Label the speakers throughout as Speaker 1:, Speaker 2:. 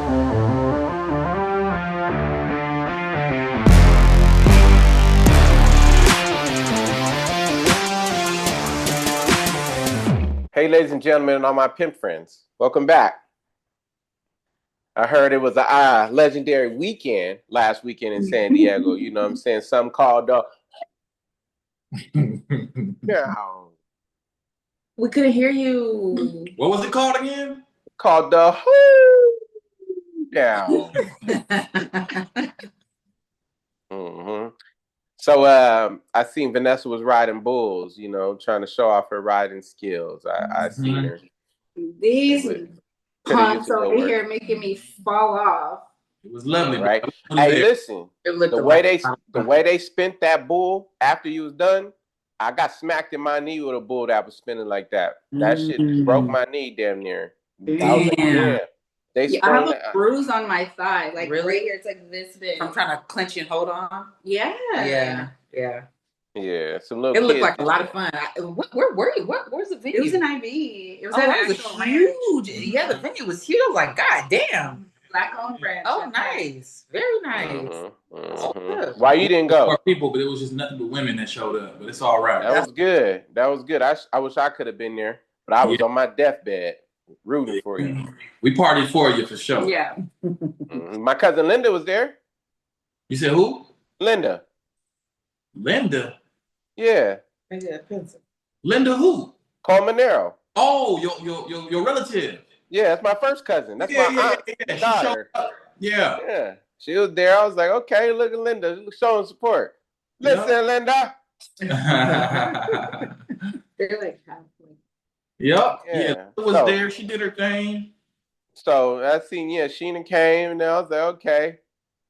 Speaker 1: Hey, ladies and gentlemen, and all my pimp friends, welcome back. I heard it was a legendary weekend last weekend in San Diego. You know what I'm saying? Something called yeah,
Speaker 2: We couldn't hear you.
Speaker 3: What was it called again?
Speaker 1: called the down. So I seen Vanessa was riding bulls, you know, trying to show off her riding skills. I seen her.
Speaker 2: These punks over here making me fall off.
Speaker 3: It was lovely,
Speaker 1: right? Hey, listen, the way they spent that bull after you was done, I got smacked in my knee with a bull that was spinning like that. That shit broke my knee damn near.
Speaker 2: Damn.
Speaker 1: Yeah.
Speaker 2: I have a bruise on my thigh, like
Speaker 4: really?
Speaker 2: right here. It's like this big.
Speaker 4: I'm trying to clench and hold on.
Speaker 2: Yeah.
Speaker 1: Some little.
Speaker 4: It looked like a lot of fun. Where were you? Where's the venue?
Speaker 2: It was an IV. It was
Speaker 4: it was huge. Yeah, the venue was huge. I was like, God damn.
Speaker 2: Black-owned brand.
Speaker 4: Oh, nice. Very nice.
Speaker 1: Why you didn't go?
Speaker 3: More people, but it was just nothing but women that showed up. But it's all right.
Speaker 1: That was good. I wish I could have been there, but I was on my deathbed rooting for you.
Speaker 3: We partied for you for sure.
Speaker 2: Yeah.
Speaker 1: My cousin Linda was there.
Speaker 3: You said who?
Speaker 1: Linda. Yeah.
Speaker 3: Linda who?
Speaker 1: Colmanero.
Speaker 3: Oh, your relative.
Speaker 1: Yeah, that's my first cousin. That's my aunt's daughter. Yeah. She was there. I was like, okay, look at Linda showing support. Listen, Linda.
Speaker 2: They're like halfway.
Speaker 3: Yep. Yeah. It was there. She did her thing.
Speaker 1: So I seen, Sheena came, and I was like, okay.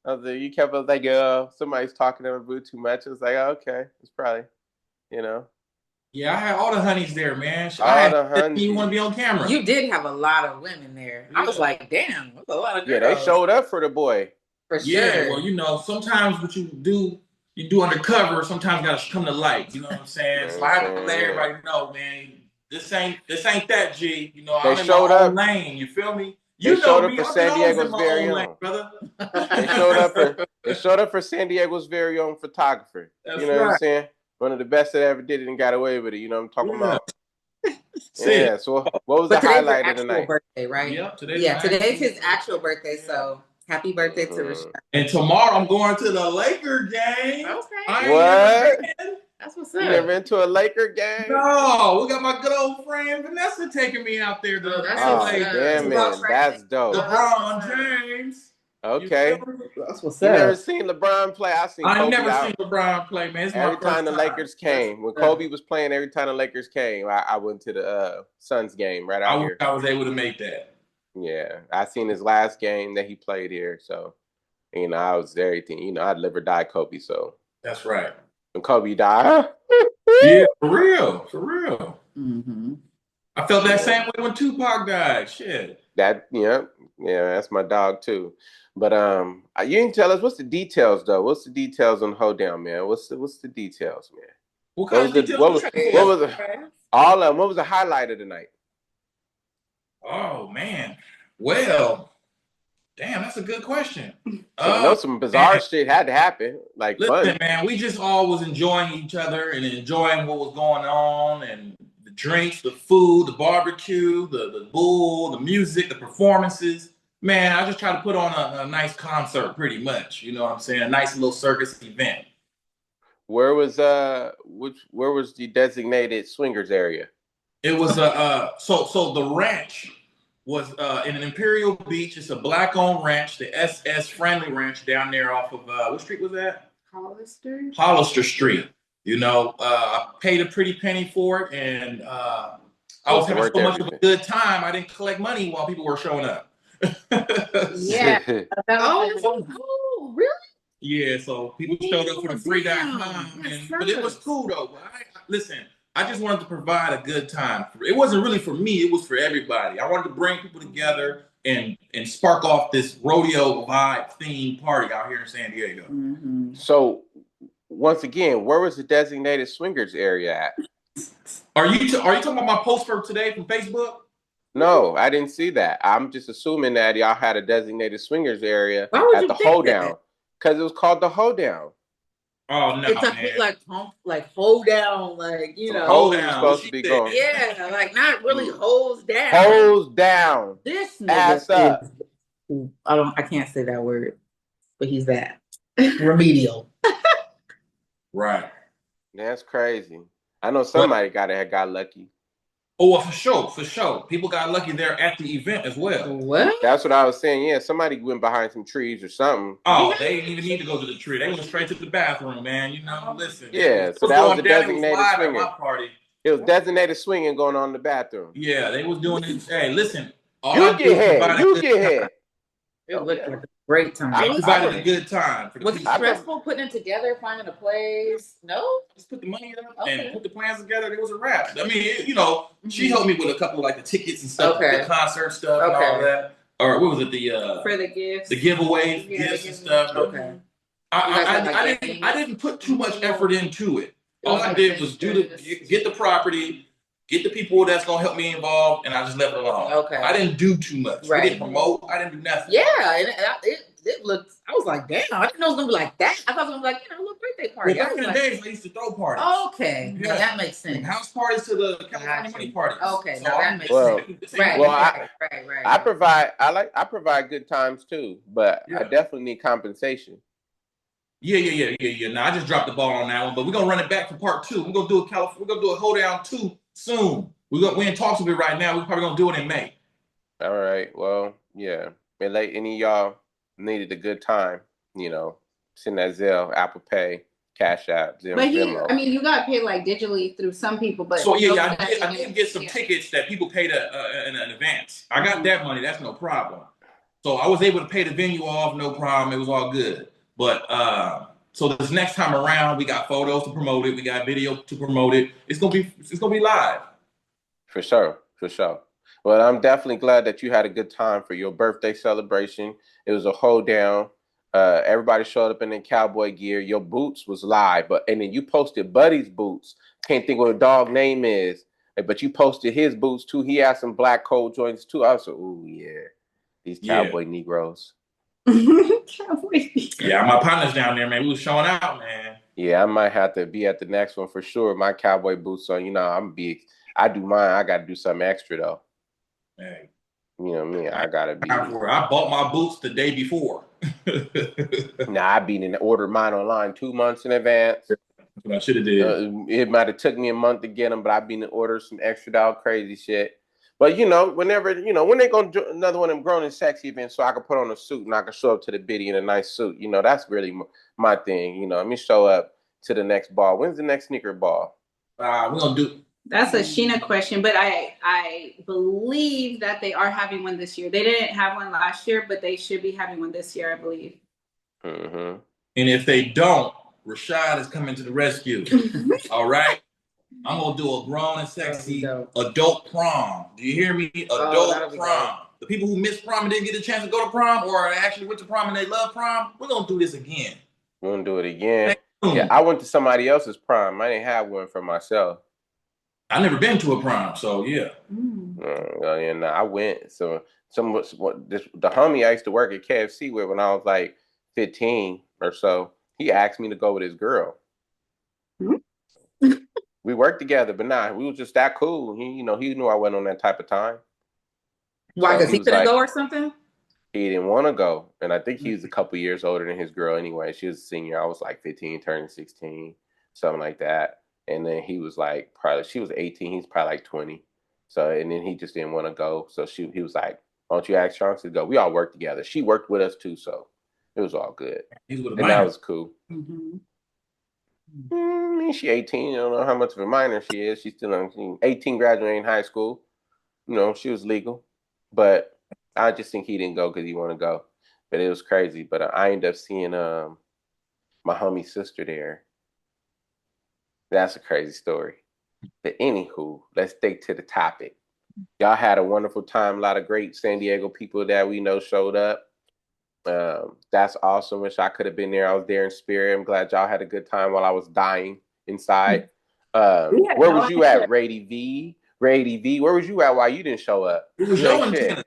Speaker 1: I was like, you kept like, somebody's talking to her too much. I was like, okay, it's probably, you know.
Speaker 3: Yeah, I had all the honeys there, man. You want to be on camera.
Speaker 4: You did have a lot of women there. Yeah. I was like, damn, that's a lot of girls.
Speaker 1: Yeah, they showed up for the boy.
Speaker 4: For sure.
Speaker 3: Yeah, well, you know, sometimes what you do undercover, sometimes got to come to light. You know what I'm saying? So I have to let everybody know, man, this ain't that, G. You know, I'm in my own lane. You feel me?
Speaker 1: They showed up for San Diego's very own.
Speaker 3: Brother.
Speaker 1: They showed up for San Diego's very own photographer.
Speaker 3: That's
Speaker 1: you know what I'm saying? One of the best that ever did it and got away with it. You know what I'm talking about? Yeah. So what was the highlight of the night?
Speaker 4: Birthday, right?
Speaker 3: Yep.
Speaker 4: Today's his actual birthday. So happy birthday to Rashad.
Speaker 3: And tomorrow I'm going to the Laker game.
Speaker 4: Okay.
Speaker 1: What?
Speaker 4: That's what's up.
Speaker 1: You never been to a Laker game?
Speaker 3: No, we got my good old friend Vanessa taking me out there.
Speaker 1: Damn it, that's dope.
Speaker 3: LeBron James.
Speaker 1: Okay.
Speaker 4: That's what's
Speaker 1: You
Speaker 4: up.
Speaker 1: never seen LeBron play?
Speaker 3: I never seen LeBron play, man.
Speaker 1: Every time the Lakers came, when Kobe was playing, every time the Lakers came, I went to the Suns game right out here.
Speaker 3: I was able to make that.
Speaker 1: Yeah, I seen his last game that he played here, so you know I was everything. You know, I'd live or die Kobe. So
Speaker 3: that's right.
Speaker 1: When Kobe died,
Speaker 3: yeah, for real.
Speaker 4: Mm-hmm.
Speaker 3: I felt that same way when Tupac died. Shit.
Speaker 1: That's my dog too. But you didn't tell us what's the details though. What's the details on Hoedown, man? What's the details, man?
Speaker 3: What kind of details?
Speaker 1: What was the highlight of the night?
Speaker 3: Oh man, well, damn, that's a good question.
Speaker 1: I know some bizarre shit had to happen. Like,
Speaker 3: listen, man, we just all was enjoying each other and enjoying what was going on, and the drinks, the food, the barbecue, the bull, the music, the performances. Man, I just try to put on a nice concert, pretty much. You know what I'm saying? A nice little circus event.
Speaker 1: Where was the designated swingers area?
Speaker 3: It was so the ranch was in an Imperial Beach. It's a black-owned ranch, the SS Friendly Ranch down there off of what street was that? Hollister Street. You know, I paid a pretty penny for it, and I was having so much of a good time. I didn't collect money while people were showing up.
Speaker 2: Yeah.
Speaker 4: Oh, really?
Speaker 3: Yeah, so people showed up for the free.com, but it was cool though. Listen, I just wanted to provide a good time. It wasn't really for me, it was for everybody. I wanted to bring people together and spark off this rodeo vibe theme party out here in San Diego.
Speaker 4: Mm-hmm.
Speaker 1: So once again, where was the designated swingers area at?
Speaker 3: Are you talking about my post for today from Facebook?
Speaker 1: No, I didn't see that. I'm just assuming that y'all had a designated swingers area
Speaker 4: Why would
Speaker 1: at
Speaker 4: you
Speaker 1: the
Speaker 4: think
Speaker 1: hoedown
Speaker 4: that?
Speaker 1: because it was called the hoedown.
Speaker 3: Oh no,
Speaker 4: It's a
Speaker 3: man.
Speaker 4: like pump, like hold down, like you
Speaker 1: Some
Speaker 4: know.
Speaker 1: hoes
Speaker 3: Hold
Speaker 1: was
Speaker 3: down. What
Speaker 1: supposed to
Speaker 3: she
Speaker 1: be
Speaker 3: said.
Speaker 1: going
Speaker 4: Yeah, like not really hose down.
Speaker 1: hose down,
Speaker 4: This nigga
Speaker 1: ass up.
Speaker 4: I can't say that word, but he's that remedial.
Speaker 3: Right.
Speaker 1: That's crazy. I know somebody got lucky.
Speaker 3: Oh, well, for sure. People got lucky there at the event as well.
Speaker 4: What?
Speaker 1: That's what I was saying. Yeah, somebody went behind some trees or something.
Speaker 3: Oh, they didn't even need to go to the tree. They went straight to the bathroom, man. You know, listen.
Speaker 1: Yeah,
Speaker 3: It
Speaker 1: so
Speaker 3: was
Speaker 1: that was
Speaker 3: going
Speaker 1: the
Speaker 3: down. It was
Speaker 1: designated
Speaker 3: live at
Speaker 1: swinging.
Speaker 3: my party.
Speaker 1: It was designated swinging going on in the bathroom.
Speaker 3: Yeah, they was doing it. Hey, listen. All
Speaker 1: You
Speaker 3: I did
Speaker 1: get
Speaker 3: was
Speaker 1: head.
Speaker 3: provide a
Speaker 1: You
Speaker 3: good
Speaker 1: get
Speaker 3: time.
Speaker 1: head.
Speaker 4: It looked like a great time.
Speaker 3: I
Speaker 1: I
Speaker 3: provided a good time. For the
Speaker 4: Was it
Speaker 3: people.
Speaker 4: stressful putting it together, finding a place? No.
Speaker 3: Just put the money up
Speaker 4: Okay.
Speaker 3: and put the plans together. It was a wrap. I mean, she helped me with a couple of like the tickets and stuff,
Speaker 4: Okay.
Speaker 3: the concert stuff and all that. Or what was it? The
Speaker 2: For the gifts.
Speaker 3: the giveaways,
Speaker 2: Yeah,
Speaker 3: gifts and stuff.
Speaker 4: Okay.
Speaker 3: I didn't put too much effort into it. All I did was get the property, get the people that's gonna help me involved, and I just left it alone.
Speaker 4: Okay.
Speaker 3: I didn't do too much.
Speaker 4: Right.
Speaker 3: We didn't promote. I didn't do nothing.
Speaker 4: Yeah, and it looked. I was like, damn. I didn't know it was gonna be like that. I thought it was gonna be like, little birthday party.
Speaker 3: Well, back in the days, I used to throw parties.
Speaker 4: Okay, yeah, that makes sense.
Speaker 3: From house parties to the California money parties.
Speaker 4: Okay,
Speaker 3: So
Speaker 4: now that makes
Speaker 3: sense.
Speaker 4: Right.
Speaker 1: Well,
Speaker 4: right.
Speaker 1: I provide good times too, but I definitely need compensation.
Speaker 3: Yeah. Now I just dropped the ball on that one, but we're gonna run it back for part 2. We're gonna do a hold down 2 soon. We in talks with it right now. We're probably gonna do it in May.
Speaker 1: All right. Well, yeah. And like any of y'all needed a good time, send that Zelle, Apple Pay, Cash App, Venmo.
Speaker 2: You got paid like digitally through some people, but
Speaker 3: so I did get some tickets that people paid in advance. I got that money. That's no problem. So I was able to pay the venue off, no problem. It was all good. But so this next time around, we got photos to promote it. We got video to promote it. It's gonna be live.
Speaker 1: For sure. Well, I'm definitely glad that you had a good time for your birthday celebration. It was a hold down. Everybody showed up in their cowboy gear. Your boots was live, and then you posted Buddy's boots. Can't think what a dog name is, but you posted his boots too. He had some black cold joints too. I was like, ooh yeah, these cowboy Negroes.
Speaker 3: Yeah, my partner's down there, man. We was showing out, man.
Speaker 1: Yeah, I might have to be at the next one for sure. My cowboy boots on. I'm big. I do mine. I got to do something extra though.
Speaker 3: Hey.
Speaker 1: You know what I mean? I gotta be.
Speaker 3: I bought my boots the day before.
Speaker 1: I ordered mine online 2 months in advance.
Speaker 3: I should have did.
Speaker 1: It might have took me a month to get them, but I've been to order some extra out crazy shit. But whenever when they gonna do another one of them grown and sexy events, so I can put on a suit and I can show up to the biddy in a nice suit. That's really my thing. Let me show up to the next ball. When's the next sneaker ball?
Speaker 3: We're gonna do.
Speaker 2: That's a Sheena question, but I believe that they are having one this year. They didn't have one last year, but they should be having one this year, I believe.
Speaker 3: Mm-hmm. And if they don't, Rashad is coming to the rescue. All right? I'm going to do a grown and sexy adult prom. Do you hear me? Adult prom. The people who missed prom and didn't get a chance to go to prom or actually went to prom and they love prom, we're going to do this again.
Speaker 1: We're going to do it again. Yeah, I went to somebody else's prom. I didn't have one for myself.
Speaker 3: I never been to a prom, so yeah.
Speaker 1: I went. So the homie I used to work at KFC with when I was like 15 or so, he asked me to go with his girl. Mm-hmm. We worked together, but we was just that cool. He knew I wasn't on that type of time.
Speaker 4: Why? Because he couldn't go or something?
Speaker 1: He didn't want to go, and I think he was a couple years older than his girl anyway. She was a senior. I was like 15, turning 16, something like that. And then he was like, she was 18. He's probably like 20. So, and then he just didn't want to go. So he was like, why don't you ask Chunks to go? We all worked together. She worked with us too. So it was all good. And that was cool. Mm-hmm. She 18. I don't know how much of a minor she is. She's still 18, graduating high school. She was legal. But I just think he didn't go because he wanted to go. But it was crazy. But I ended up seeing my homie's sister there. That's a crazy story. But anywho, let's stick to the topic. Y'all had a wonderful time. A lot of great San Diego people that we know showed up. That's awesome. Wish I could have been there. I was there in spirit. I'm glad y'all had a good time while I was dying inside. Where was you at, Rady V? Grady V. Where was you at while you didn't show up?
Speaker 3: It was your antenna.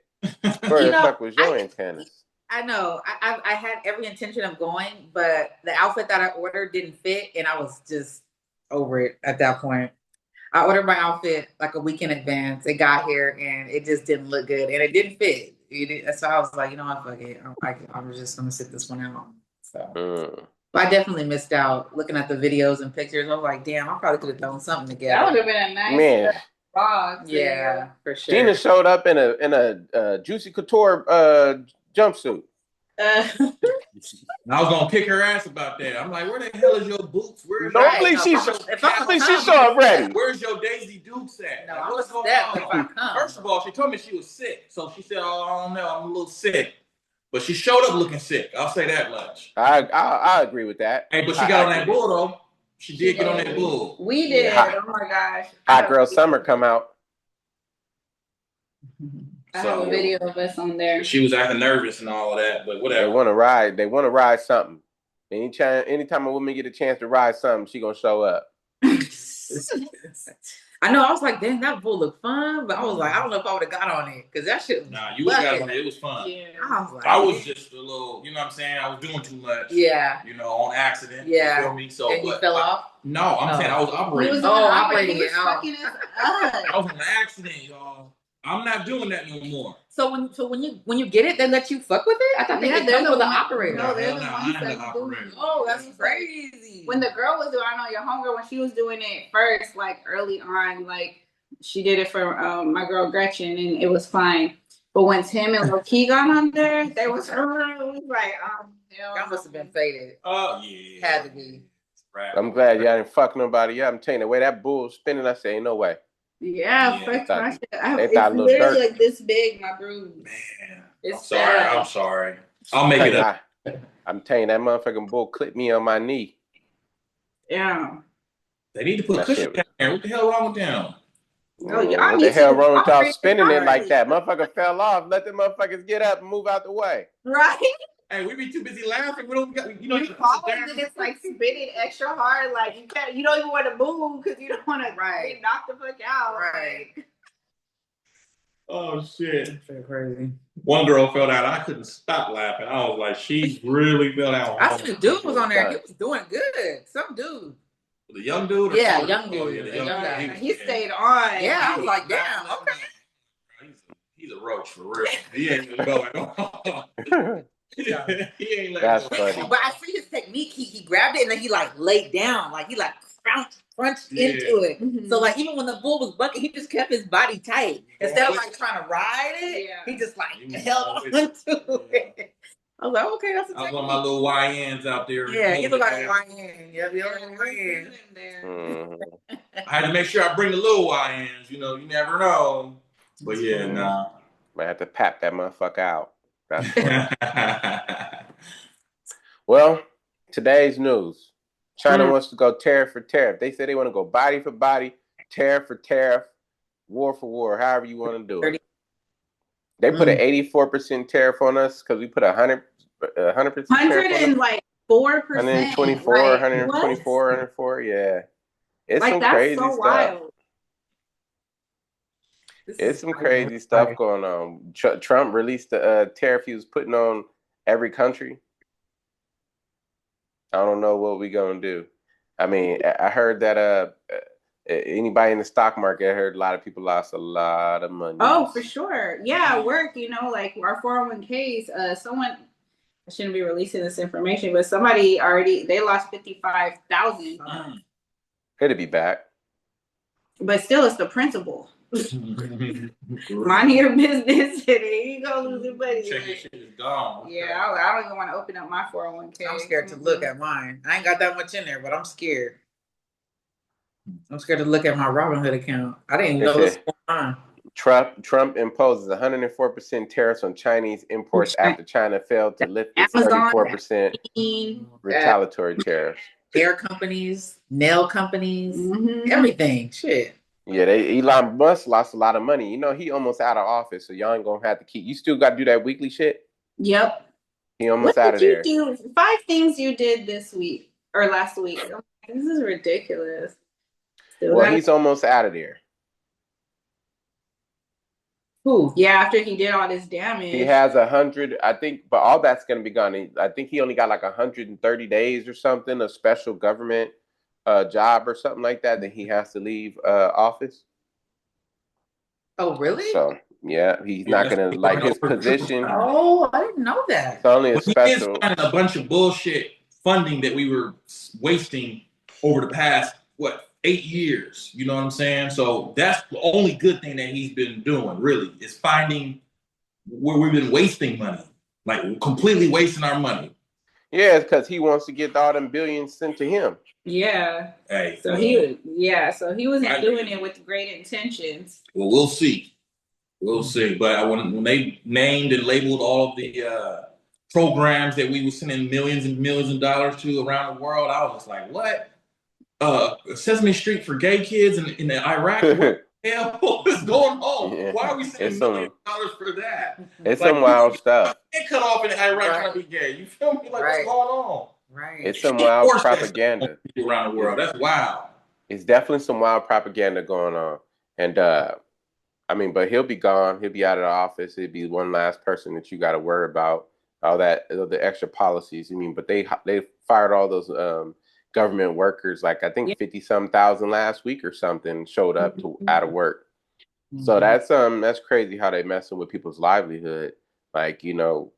Speaker 1: Where the fuck was your antennas?
Speaker 4: I know. I had every intention of going, but the outfit that I ordered didn't fit, and I was just over it at that point. I ordered my outfit like a week in advance. It got here, and it just didn't look good, and it didn't fit. So I was like, you know what, fuck it. I was just gonna sit this one out. So. But I definitely missed out looking at the videos and pictures. I was like, damn, I probably could have thrown something together.
Speaker 2: That would have been a nice vlog.
Speaker 4: Yeah, for sure.
Speaker 1: Gina showed up in a Juicy Couture jumpsuit.
Speaker 3: And I was gonna kick her ass about that. I'm like, where the hell is your boots? Where's
Speaker 1: Don't please she show up ready.
Speaker 3: Where's your Daisy Dukes at?
Speaker 4: No,
Speaker 3: like,
Speaker 4: what's going on?
Speaker 3: First of all, she told me she was sick, so she said, "Oh, I don't know, I'm a little sick." But she showed up looking sick. I'll say that much.
Speaker 1: I agree with that.
Speaker 3: Hey, but she got on that bull though. She did get on that bull.
Speaker 2: We did. Oh my gosh.
Speaker 1: Hot Girl Summer come out.
Speaker 2: I have a video of us on there.
Speaker 3: She was acting nervous and all of that, but whatever.
Speaker 1: They want to ride. They want to ride something. Anytime a woman get a chance to ride something, she gonna show up.
Speaker 4: I know. I was like, dang, that bull looked fun, but I was like, I don't know if I would have got on it because that shit.
Speaker 3: Nah, you would have got on it. It was fun.
Speaker 4: Yeah.
Speaker 3: I was just a little, you know what I'm saying? I was doing too much.
Speaker 4: Yeah.
Speaker 3: You know, on accident.
Speaker 4: Yeah.
Speaker 3: You feel me? So,
Speaker 4: and you fell off?
Speaker 3: No, I'm saying I was operating.
Speaker 4: Operating it out.
Speaker 3: I was on an accident, y'all. I'm not doing that no more.
Speaker 4: So when you get it, they let you fuck with it? I thought they come with the operator.
Speaker 2: No, they're the ones that do.
Speaker 4: Oh, that's crazy.
Speaker 2: When the girl was doing, I know your homegirl, when she was doing it first, like early on, like she did it for my girl Gretchen, and it was fine. But once him and Lil Key got on there, they was like,
Speaker 4: that must have been faded.
Speaker 3: Oh yeah,
Speaker 4: had to be.
Speaker 1: I'm glad y'all didn't fuck nobody up. I'm telling you, the way that bull was spinning, I say, ain't no way.
Speaker 2: Yeah, fuck my shit. It's literally like this big, my bruise.
Speaker 3: Man,
Speaker 2: it's
Speaker 3: I'm sorry. I'll make it up.
Speaker 1: I'm telling you, that motherfucking bull clipped me on my knee.
Speaker 2: Yeah.
Speaker 3: They need to put cushion down there. What the hell wrong with them?
Speaker 2: No,
Speaker 1: what the hell wrong with y'all spinning it like that? Motherfucker fell off. Let the motherfuckers get up and move out the way.
Speaker 2: Right?
Speaker 3: Hey, we be too busy laughing. We don't got, you know, you
Speaker 2: it's like spinning extra hard. Like you don't even want to move because you don't want to knock the fuck out.
Speaker 4: Right.
Speaker 3: Oh shit.
Speaker 4: That's crazy.
Speaker 3: One girl fell out. I couldn't stop laughing. I was like, she really fell out.
Speaker 4: I see the dude was on there. He was doing good. Some dude.
Speaker 3: The young dude?
Speaker 4: Yeah, young dude.
Speaker 3: Yeah, the young guy.
Speaker 2: He stayed on.
Speaker 4: Yeah, I was like, damn, okay.
Speaker 3: He's a roach for real. He ain't going on. He ain't like
Speaker 1: that's funny.
Speaker 4: But I see his technique. He grabbed it and then he like laid down. Like he like crunched into it. Mm-hmm. So like even when the bull was bucking, he just kept his body tight. Instead of like trying to ride it, he just like held on to it. I was like, okay, that's a technique.
Speaker 3: I was on my little YNs out there.
Speaker 4: Yeah, he looked like a YN. Yeah, YN.
Speaker 3: I had to make sure I bring the little YNs. You know, you never know. But yeah, nah.
Speaker 1: I had to pap that motherfucker out. Well, today's news. China wants to go tariff for tariff. They say they want to go body for body, tariff for tariff, war for war, however you want to do it. They put an 84% tariff on us because we put 100% tariff on us.
Speaker 2: 104%.
Speaker 1: 124, 124, 104, yeah. It's like, some crazy stuff. Wild. It's some crazy stuff going on. Trump released the tariff he was putting on every country. I don't know what we're going to do. I mean, I heard that anybody in the stock market, I heard a lot of people lost a lot of money.
Speaker 2: Oh, for sure. Yeah, work, you know, like our 401ks, someone, I shouldn't be releasing this information, but somebody they lost $55,000.
Speaker 1: It'll be back.
Speaker 2: But still, it's the principal. Mind your business, and then you go lose your money.
Speaker 3: Check your shit is gone.
Speaker 2: Yeah, I don't even want to open up my 401k.
Speaker 4: I'm scared to look at mine. I ain't got that much in there, but I'm scared. I'm scared to look at my Robinhood account. I didn't even know what's going on.
Speaker 1: Trump imposes 104% tariffs on Chinese imports after China failed to lift its 34% retaliatory tariffs.
Speaker 4: Hair companies, nail companies, everything. Shit.
Speaker 1: Yeah, Elon Musk lost a lot of money. You know, he almost out of office, so y'all ain't gonna have to keep. You still got to do that weekly shit.
Speaker 2: Yep.
Speaker 1: He almost out of there.
Speaker 2: What did you do? 5 things you did this week or last week. This is ridiculous.
Speaker 1: Well, he's almost out of there.
Speaker 4: Who?
Speaker 2: Yeah, after he did all this damage.
Speaker 1: He has 100, I think, but all that's going to be gone. I think he only got like 130 days or something, a special government job or something like that he has to leave office.
Speaker 4: Oh, really?
Speaker 1: So yeah, he's
Speaker 3: Yeah,
Speaker 1: not going to like his
Speaker 3: over triple
Speaker 1: position.
Speaker 3: time.
Speaker 4: Oh, I didn't know that.
Speaker 1: It's only a
Speaker 3: But he is
Speaker 1: special.
Speaker 3: finding a bunch of bullshit funding that we were wasting over the past 8 years. You know what I'm saying? So that's the only good thing that he's been doing. Really, is finding where we've been wasting money, like completely wasting our money.
Speaker 1: Yeah, it's because he wants to get all them billions sent to him.
Speaker 2: Yeah.
Speaker 3: Hey,
Speaker 2: So so he wasn't doing it with great intentions.
Speaker 3: Well, we'll see. We'll see. But when they named and labeled all of the programs that we were sending millions and millions of dollars to around the world, I was just like, what? Sesame Street for gay kids in Iraq? What the hell is going on?
Speaker 1: Yeah.
Speaker 3: Why are we sending millions of dollars for that?
Speaker 1: It's some wild stuff.
Speaker 3: They cut off in Iraq trying to be gay. You feel me? Like, what's going on?
Speaker 4: Right.
Speaker 1: It's some wild propaganda
Speaker 3: around the world. That's wild.
Speaker 1: It's definitely some wild propaganda going on. And I mean, but he'll be gone. He'll be out of the office. He'll be one last person that you got to worry about. All that, the extra policies. I mean, but they fired all those government workers. Like I think 50-some thousand last week or something showed up to out of work. Mm-hmm. So that's crazy how they messing with people's livelihood. Like, you know,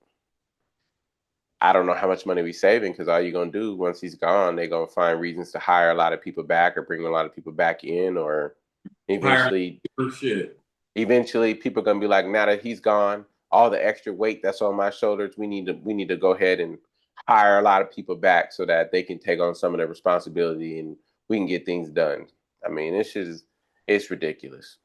Speaker 1: I don't know how much money we saving because all you're gonna do once he's gone, they're gonna find reasons to hire a lot of people back or bring a lot of people back in, or eventually people are gonna be like, now that he's gone, all the extra weight that's on my shoulders, we need to go ahead and hire a lot of people back so that they can take on some of the responsibility and we can get things done. I mean, it's ridiculous.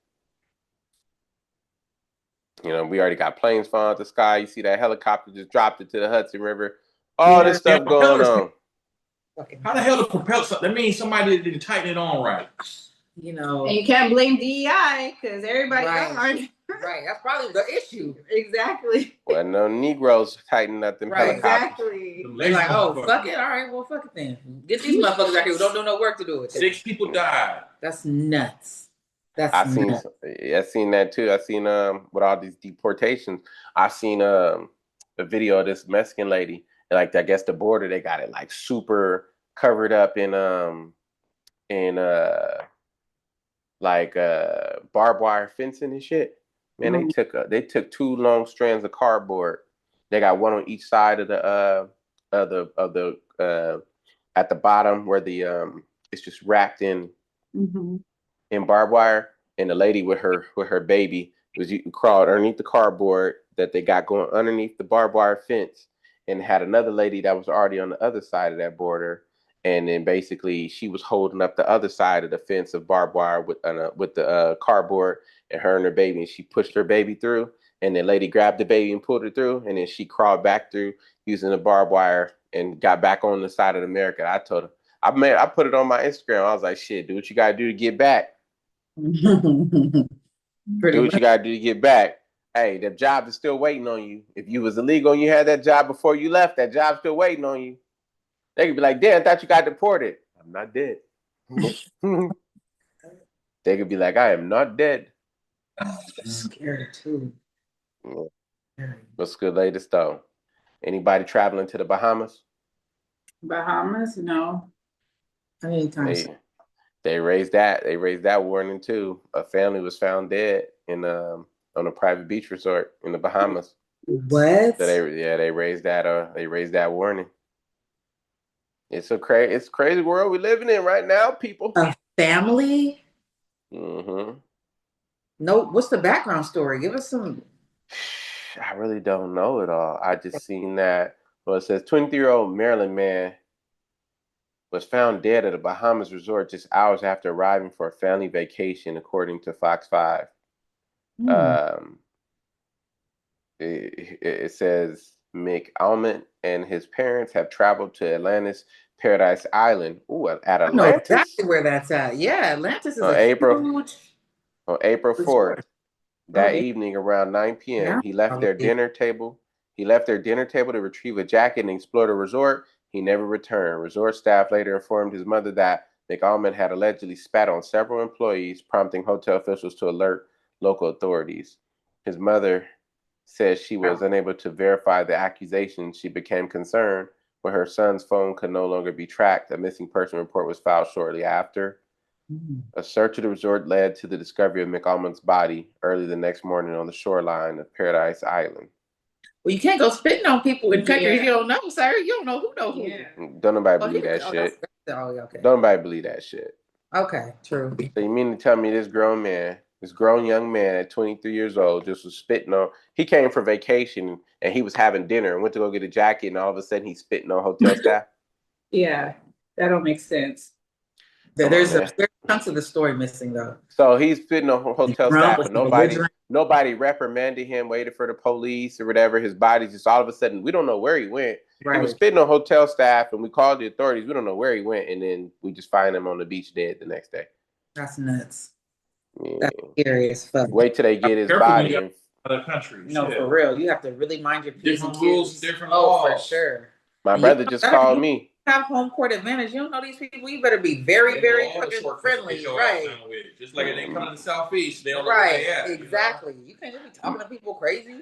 Speaker 1: You know, we already got planes falling out the sky. You see that helicopter just dropped it to the Hudson River. All this stuff going on.
Speaker 3: How the hell to propel something? That means somebody didn't tighten it on right.
Speaker 4: You know.
Speaker 2: And you can't blame DEI because everybody
Speaker 4: Right, that's probably the issue.
Speaker 2: Exactly.
Speaker 1: Well, no Negroes tightening up them helicopters.
Speaker 2: Exactly.
Speaker 4: They're like, oh, fuck it. All right, well, fuck it then. Get these motherfuckers out here who don't do no work to do it.
Speaker 3: 6 people died.
Speaker 4: That's nuts.
Speaker 1: I seen that too. I seen with all these deportations. I seen a video of this Mexican lady. Like I guess the border they got it like super covered up in barbed wire fencing and shit. Man, they took 2 long strands of cardboard. They got one on each side of the at the bottom where the it's just wrapped in barbed wire, and the lady with her baby was crawled underneath the cardboard that they got going underneath the barbed wire fence, and had another lady that was already on the other side of that border, and then basically she was holding up the other side of the fence of barbed wire with the cardboard, and her and her baby, and she pushed her baby through, and the lady grabbed the baby and pulled her through, and then she crawled back through using the barbed wire and got back on the side of America. I told her, I put it on my Instagram. I was like, shit, do what you gotta do to get back. Do what you gotta do to get back. Hey, the job is still waiting on you. If you was illegal and you had that job before you left, that job's still waiting on you. They could be like, damn, I thought you got deported. I'm not dead. They could be like, I am not dead.
Speaker 4: I'm scared too.
Speaker 1: Yeah. What's good latest though? Anybody traveling to the Bahamas?
Speaker 2: Bahamas? No.
Speaker 1: They raised that warning too. A family was found dead in on a private beach resort in the Bahamas.
Speaker 4: What?
Speaker 1: So they raised that warning. It's a crazy world we're living in right now, people.
Speaker 4: A family?
Speaker 1: Mm-hmm.
Speaker 4: No, what's the background story? Give us some.
Speaker 1: I really don't know it all. I just seen that. Well, it says 23-year-old Maryland man was found dead at a Bahamas resort just hours after arriving for a family vacation, according to Fox 5. It says Mick Almond and his parents have traveled to Atlantis Paradise Island. Ooh, at Atlantis.
Speaker 4: I know exactly where that's at. Yeah, Atlantis is
Speaker 1: on April 4th. That evening around 9 p.m., he left their dinner table. He left their dinner table to retrieve a jacket and explore the resort. He never returned. Resort staff later informed his mother that McAlmond had allegedly spat on several employees, prompting hotel officials to alert local authorities. His mother says she was unable to verify the accusation. She became concerned when her son's phone could no longer be tracked. A missing person report was filed shortly after. A search of the resort led to the discovery of McAlmond's body early the next morning on the shoreline of Paradise Island.
Speaker 4: Well, you can't go spitting on people in countries you don't know, sir. You don't know who knows who.
Speaker 2: Yeah.
Speaker 1: Don't nobody believe that shit.
Speaker 4: Okay.
Speaker 1: Don't nobody believe that shit.
Speaker 4: Okay, true.
Speaker 1: So you mean to tell me this grown young man at 23 years old just was spitting on, he came for vacation and he was having dinner and went to go get a jacket and all of a sudden he's spitting on hotel staff?
Speaker 2: Yeah, that don't make sense.
Speaker 4: There's chunks of the story missing though.
Speaker 1: So he's spitting on hotel staff and nobody reprimanded him, waited for the police or whatever. His body just all of a sudden, we don't know where he went. Right. He was spitting on hotel staff and we called the authorities. We don't know where he went. And then we just find him on the beach dead the next day.
Speaker 4: That's nuts. Yeah. That's scary as fuck.
Speaker 1: Wait till they get his body in
Speaker 3: other countries.
Speaker 4: No, for real. You have to really mind your P's
Speaker 3: different rules, different laws.
Speaker 4: Oh, for sure.
Speaker 1: My brother just called me.
Speaker 4: Have home court advantage. You don't know these people. You better be very, very fucking friendly, right?
Speaker 3: Just like if they come to the southeast, they don't know
Speaker 4: right.
Speaker 3: where they at.
Speaker 4: Exactly. You can't just be talking to people crazy.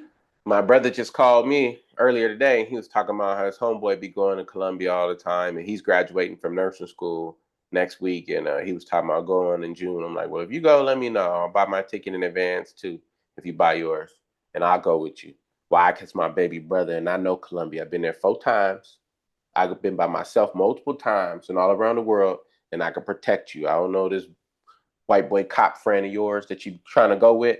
Speaker 1: My brother just called me earlier today. He was talking about how his homeboy be going to Columbia all the time, and he's graduating from nursing school next week. And he was talking about going in June. I'm like, well, if you go, let me know. I'll buy my ticket in advance too. If you buy yours, and I'll go with you. Why? Because my baby brother and I know Columbia. I've been there 4 times. I've been by myself multiple times and all around the world, and I can protect you. I don't know this white boy cop friend of yours that you trying to go with,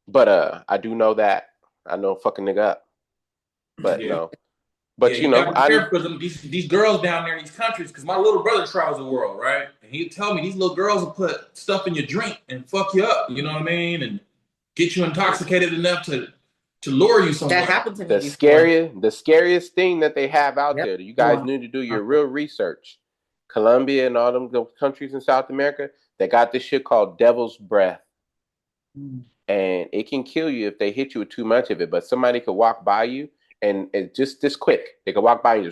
Speaker 1: but I do know that I know fucking nigga up. But no, but you know,
Speaker 3: these girls down there in these countries, because my little brother travels the world, right? And he tell me these little girls will put stuff in your drink and fuck you up. You know what I mean? And get you intoxicated enough to lure you somewhere.
Speaker 4: That happened to me.
Speaker 1: The scariest thing that they have out there. You guys need to do your real research. Colombia and all them countries in South America, they got this shit called devil's breath. And it can kill you if they hit you with too much of it. But somebody could walk by you and it's just this quick. They could walk by you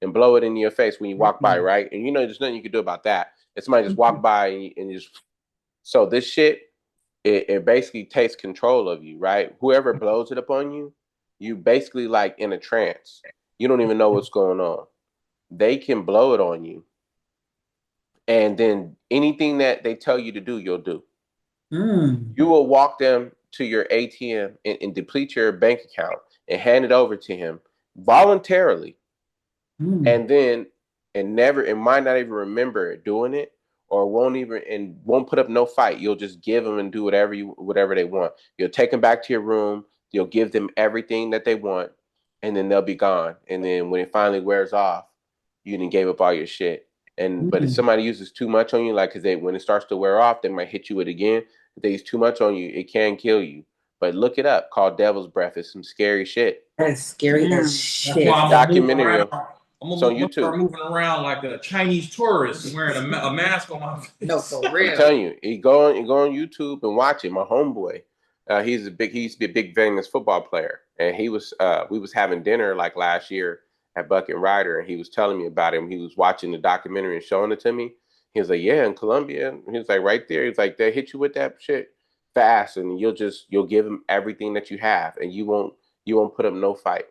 Speaker 1: and blow it in your face when you walk by, right? And you know there's nothing you can do about that. If somebody just walk by and just... So this shit, it basically takes control of you, right? Whoever blows it upon you, you basically like in a trance. You don't even know what's going on. They can blow it on you. And then anything that they tell you to do, you'll do. You will walk them to your ATM and deplete your bank account and hand it over to him voluntarily. And then it might not even remember doing it. Or won't put up no fight. You'll just give them and do whatever they want. You'll take them back to your room. You'll give them everything that they want, and then they'll be gone. And then when it finally wears off, you didn't gave up all your shit. But if somebody uses too much on you, like when it starts to wear off, they might hit you with it again. If they use too much on you, it can kill you. But look it up. Called Devil's Breath. It's some scary shit.
Speaker 4: That's scary as shit.
Speaker 1: Documentary.
Speaker 3: I'm gonna start moving around like a Chinese tourist wearing a mask on my face.
Speaker 4: No, for real.
Speaker 1: I'm telling you, you go on YouTube and watch it. My homeboy, he used to be a big famous football player, and we was having dinner like last year at Buck and Ryder, and he was telling me about him. He was watching the documentary and showing it to me. He was like, "Yeah, in Colombia." He was like, "Right there." He's like, "They hit you with that shit fast, and you'll give them everything that you have, and you won't put up no fight."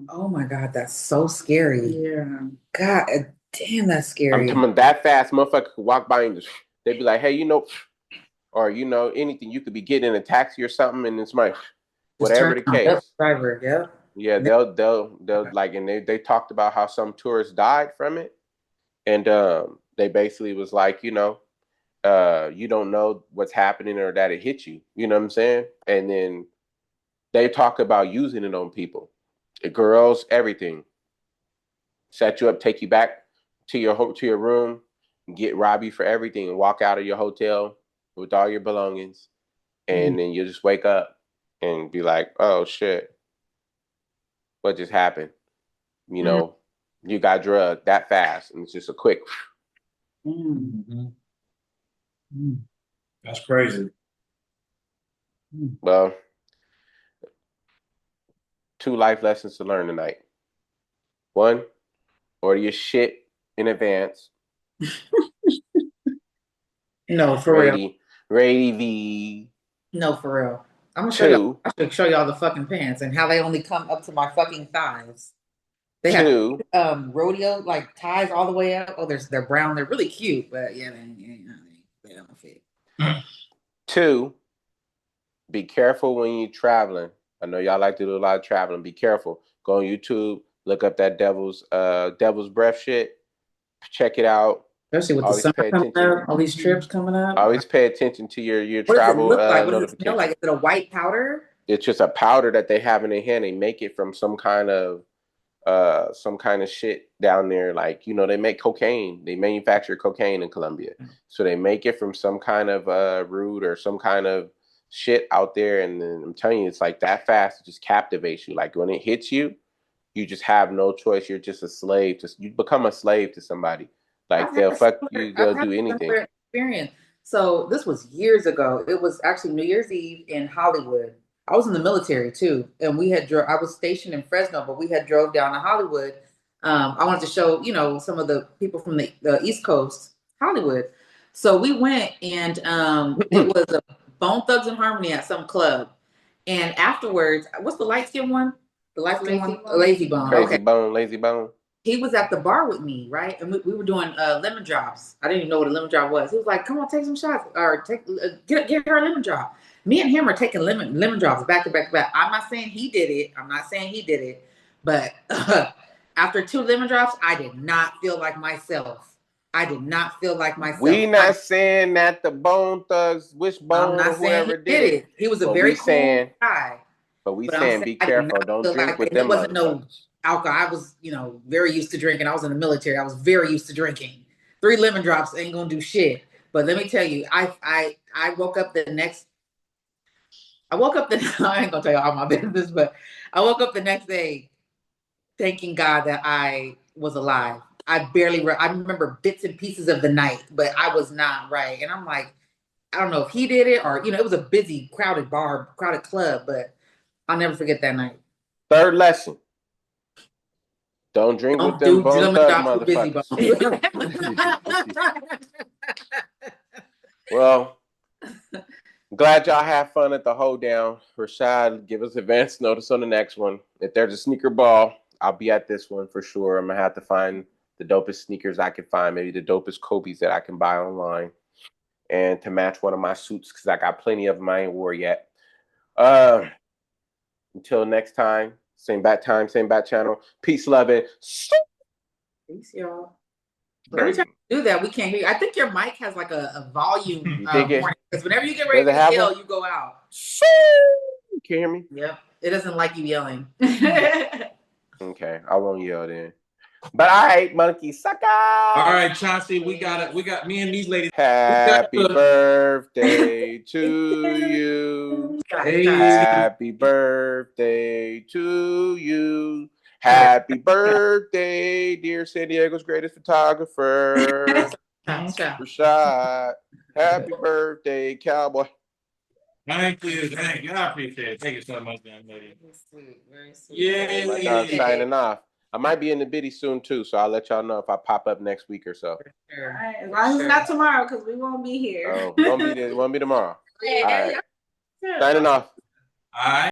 Speaker 4: Oh my God, that's so scary.
Speaker 2: Yeah.
Speaker 4: God damn, that's scary.
Speaker 1: I'm talking about that fast, motherfucker could walk by and just, they'd be like, hey, or anything. You could be getting in a taxi or something, and it's my whatever the case.
Speaker 4: Driver,
Speaker 1: yeah, they'll like, and they talked about how some tourists died from it, and they basically was like, you don't know what's happening or that it hit you. You know what I'm saying? And then they talk about using it on people. Girls, everything. Set you up, take you back to your room, rob you for everything, and walk out of your hotel with all your belongings, and then you just wake up and be like, "Oh shit, what just happened?" You got drugged that fast, and it's just a quick.
Speaker 3: That's crazy.
Speaker 1: Well. 2 life lessons to learn tonight. 1, order your shit in advance.
Speaker 4: No, for real.
Speaker 1: Ready V.
Speaker 4: No, for real. I'm gonna show y'all.
Speaker 1: Two.
Speaker 4: I should show y'all the fucking pants and how they only come up to my fucking thighs. They have
Speaker 1: Two.
Speaker 4: rodeo like ties all the way up. Oh, they're brown. They're really cute, but yeah, they don't fit.
Speaker 1: Two. Be careful when you're traveling. I know y'all like to do a lot of traveling. Be careful. Go on YouTube. Look up that devil's breath shit. Check it out.
Speaker 4: Especially with
Speaker 1: Always
Speaker 4: the
Speaker 1: pay
Speaker 4: summer coming
Speaker 1: attention.
Speaker 4: up, all these trips coming up.
Speaker 1: Always pay attention to your
Speaker 4: What does it
Speaker 1: travel
Speaker 4: look like? What does it
Speaker 1: notifications.
Speaker 4: smell like? Is it a white powder?
Speaker 1: It's just a powder that they have in their hand. They make it from some kind of shit down there. Like, you know, they make cocaine. They manufacture cocaine in Colombia. So they make it from some kind of root or some kind of shit out there. And then I'm telling you, it's like that fast. It just captivates you. Like when it hits you, you just have no choice. You're just a slave. You become a slave to somebody. Like they'll fuck you. They'll do anything.
Speaker 4: Experience. So this was years ago. It was actually New Year's Eve in Hollywood. I was in the military too, and I was stationed in Fresno, but we had drove down to Hollywood. I wanted to show, you know, some of the people from the East Coast, Hollywood. So we went, and it was a Bone Thugs and Harmony at some club. And afterwards, what's the light skin one? The light skin one, Lazy Bone.
Speaker 1: Crazy Bone, Lazy Bone.
Speaker 4: He was at the bar with me, right? And we were doing lemon drops. I didn't even know what a lemon drop was. He was like, "Come on, take some shots, or get her a lemon drop." Me and him are taking lemon drops back to back to back. I'm not saying he did it. But after 2 lemon drops, I did not feel like myself. We
Speaker 1: not saying that the Bone Thugs, which Bone or whoever did it.
Speaker 4: He was a very cool guy.
Speaker 1: But we saying be careful. Don't drink with them.
Speaker 4: It wasn't no alcohol. I was, you know, very used to drinking. I was in the military. I was very used to drinking. 3 lemon drops ain't gonna do shit. But let me tell you, I woke up the next. I ain't gonna tell you all my business, but I woke up the next day, thanking God that I was alive. I remember bits and pieces of the night, but I was not right. And I'm like, I don't know if he did it or, you know, it was a busy, crowded bar, crowded club, but I'll never forget that night.
Speaker 1: Third lesson. Don't drink with them Bone Thug motherfuckers. Well, glad y'all have fun at the hoedown. Rashad, give us advance notice on the next one. If there's a sneaker ball, I'll be at this one for sure. I'm going to have to find the dopest sneakers I can find, maybe the dopest Kobe's that I can buy online, and to match one of my suits because I got plenty of them I ain't wore yet. Until next time, same bat channel. Peace, love, and
Speaker 4: peace, y'all. Every time you do that, we can't hear you. I think your mic has like a volume because whenever you get ready to yell, you go out.
Speaker 1: You can hear me?
Speaker 4: Yep. It doesn't like you yelling.
Speaker 1: Okay, I won't yell then. But all right, monkey sucker.
Speaker 3: All right, Chauncey, we got me and these ladies.
Speaker 1: Happy birthday to you.
Speaker 3: Hey.
Speaker 1: Happy birthday to you. Happy birthday, dear San Diego's greatest photographer, Rashad. Happy birthday, cowboy.
Speaker 3: Thank you. I appreciate it. Thank you so much, young lady.
Speaker 4: Very sweet.
Speaker 3: Yeah.
Speaker 1: My dog signing off. I might be in the biddy soon too, so I'll let y'all know if I pop up next week or so.
Speaker 2: Sure. All right, as long as it's not tomorrow, because we won't be here.
Speaker 1: Oh, won't be tomorrow.
Speaker 2: Yeah.
Speaker 1: All right. Signing off.
Speaker 3: All right.